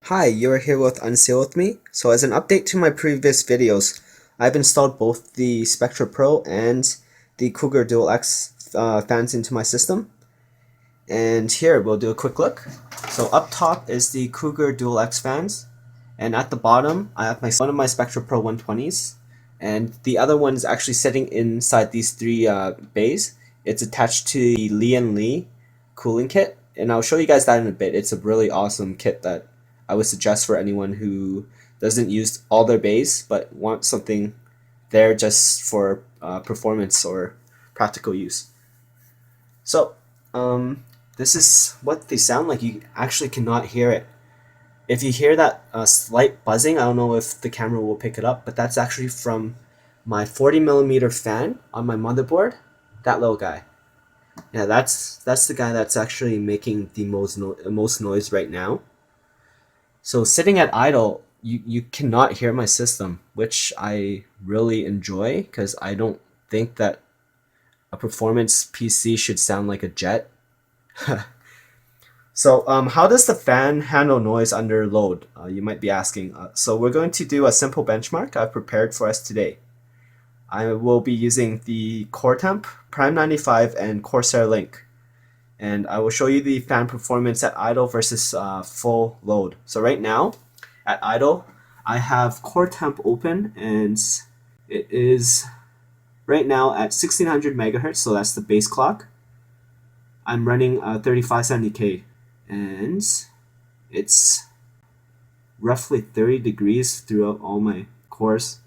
Hi, you're here with Unseal with me. So as an update to my previous videos, I've installed both the Spectre Pro and the Cougar Dual X fans into my system. And here we'll do a quick look. So up top is the Cougar Dual X fans, and at the bottom I have one of my Spectre Pro 120s, and the other one is actually sitting inside these three bays. It's attached to the Lee cooling kit, and I'll show you guys that in a bit. It's a really awesome kit that I would suggest for anyone who doesn't use all their bays but wants something there just for performance or practical use. So, this is what they sound like. You actually cannot hear it. If you hear that slight buzzing, I don't know if the camera will pick it up, but that's actually from my 40mm fan on my motherboard. That little guy. Yeah, that's the guy that's actually making the most noise right now. So sitting at idle, you cannot hear my system, which I really enjoy because I don't think that a performance PC should sound like a jet. So how does the fan handle noise under load? You might be asking. So we're going to do a simple benchmark I've prepared for us today. I will be using the Core Temp, Prime 95, and Corsair Link. And I will show you the fan performance at idle versus full load. So right now, at idle, I have Core Temp open, and it is right now at 1600 megahertz, so that's the base clock. I'm running 3570K, and it's roughly 30 degrees throughout all my cores.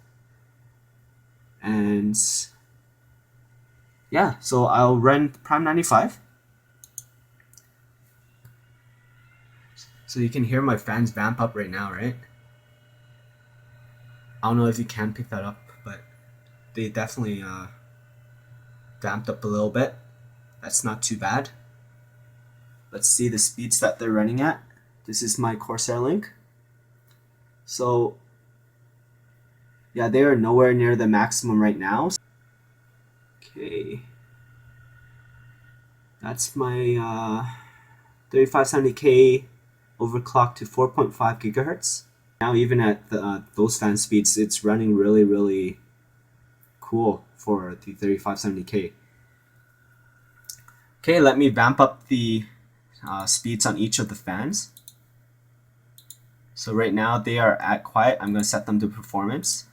And yeah, so I'll run Prime 95. So you can hear my fans vamp up right now, right? I don't know if you can pick that up, but they definitely vamped up a little bit. That's not too bad. Let's see the speeds that they're running at. This is my Corsair Link. So yeah, they are nowhere near the maximum right now. Okay. That's my 3570K overclocked to 4.5 gigahertz. Now even at those fan speeds, it's running really cool for the 3570K. Okay, let me vamp up the speeds on each of the fans. So right now they are at quiet. I'm going to set them to performance.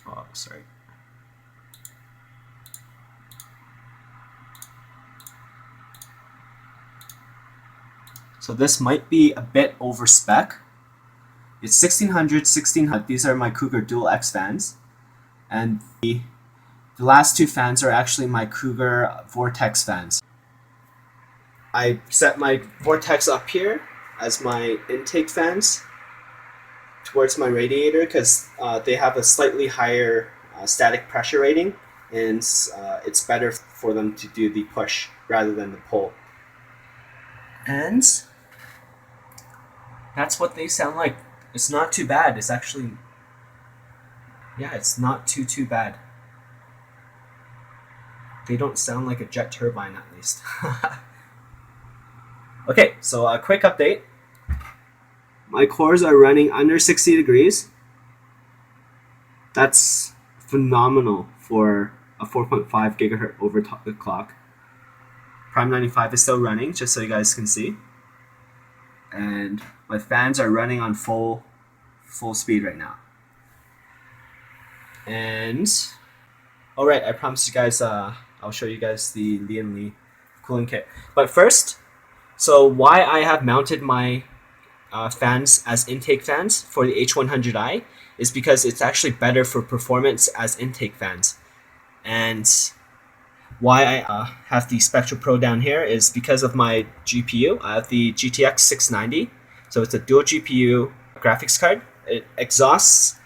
Oh, sorry. So this might be a bit over spec. It's 1600, 1600. These are my Cougar Dual X fans. And the last two fans are actually my Cougar Vortex fans. I set my Vortex up here as my intake fans towards my radiator because they have a slightly higher static pressure rating, and it's better for them to do the push rather than the pull. And that's what they sound like. It's not too bad. It's actually, yeah, it's not too bad. They don't sound like a jet turbine, at least. Okay, so a quick update. My cores are running under 60 degrees. That's phenomenal for a 4.5 gigahertz overclock. Prime 95 is still running, just so you guys can see. And my fans are running on full speed right now. And all right, I promised you guys I'll show you guys the Lee cooling kit. But first, so why I have mounted my fans as intake fans for the H100i is because it's actually better for performance as intake fans. And why I have the Spectre Pro down here is because of my GPU. I have the GTX 690, so it's a dual GPU graphics card. It exhausts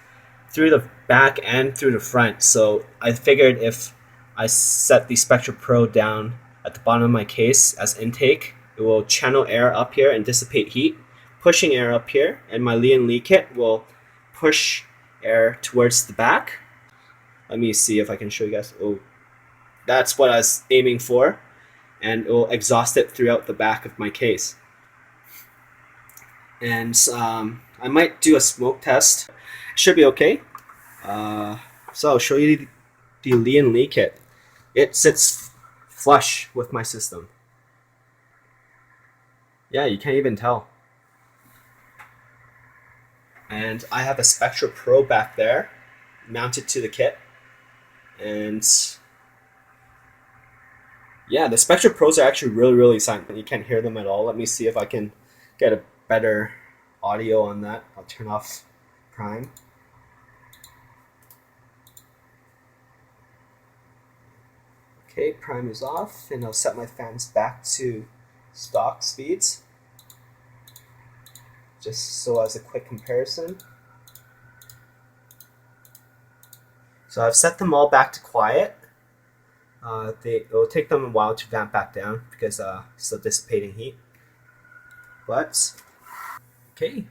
through the back and through the front, so I figured if I set the Spectre Pro down at the bottom of my case as intake, it will channel air up here and dissipate heat, pushing air up here, and my Lee kit will push air towards the back. Let me see if I can show you guys. Oh, that's what I was aiming for, and it will exhaust it throughout the back of my case. and I might do a smoke test. Should be okay. So I'll show you the Lian Li kit. It sits flush with my system. Yeah, you can't even tell. And I have a Spectre Pro back there mounted to the kit. And yeah, the Spectre Pros are actually really silent. You can't hear them at all. Let me see if I can get a better audio on that. I'll turn off Prime. Okay, Prime is off, and I'll set my fans back to stock speeds, just so as a quick comparison. So I've set them all back to quiet. It will take them a while to vamp back down because still dissipating heat. But okay,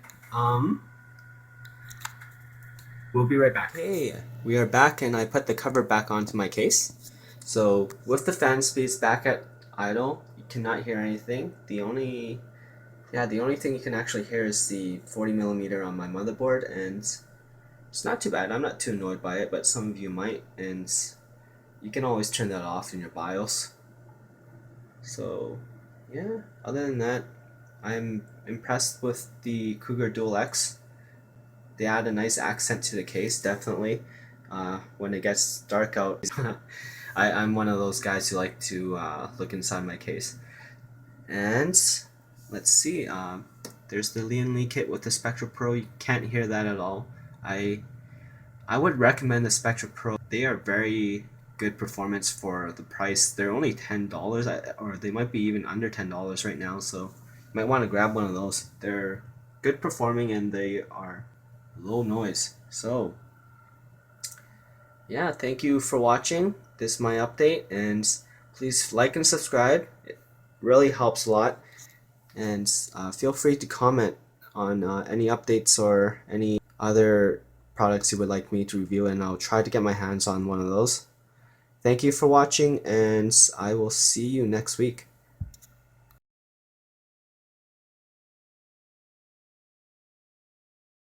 we'll be right back. Hey, we are back, and I put the cover back onto my case. So with the fan speeds back at idle, you cannot hear anything. The only thing you can actually hear is the 40mm on my motherboard, and it's not too bad. I'm not too annoyed by it, but some of you might, and you can always turn that off in your BIOS. So yeah, other than that, I'm impressed with the Cougar Dual X. They add a nice accent to the case, definitely. When it gets dark out, I'm one of those guys who like to look inside my case. And let's see, there's the Lian Li kit with the Spectre Pro. You can't hear that at all. I would recommend the Spectre Pro. They are very good performance for the price. They're only $10, or they might be even under $10 right now, so you might want to grab one of those. They're good performing and they are low noise. So yeah, thank you for watching. This is my update, and please like and subscribe. It really helps a lot. And feel free to comment on any updates or any other products you would like me to review, and I'll try to get my hands on one of those. Thank you for watching, and I will see you next week.